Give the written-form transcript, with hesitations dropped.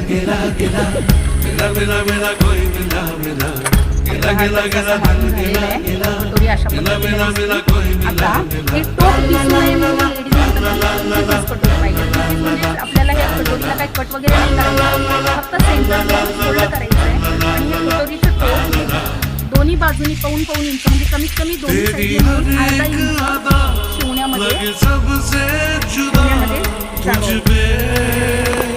गेला गेला मेला मेला मेला कोई मेला मेला गेला गेला गेला दिल गेला गेला मेला मेला मेला कोई मेला मेला हे टोक दिसू नये म्हणून लेडीज आपल्याला हे कटोरीला काही कट वगैरे नाही करायचं, फक्त सेंटरला फोल्ड करायचं आहे आणि हे कटोरीचं टोक दोन्ही बाजूनी पाऊण इंच म्हणजे कमीत कमी दोन्ही साईडने अर्धा इंच शिवण्यामध्ये सबसे जुदा जावं.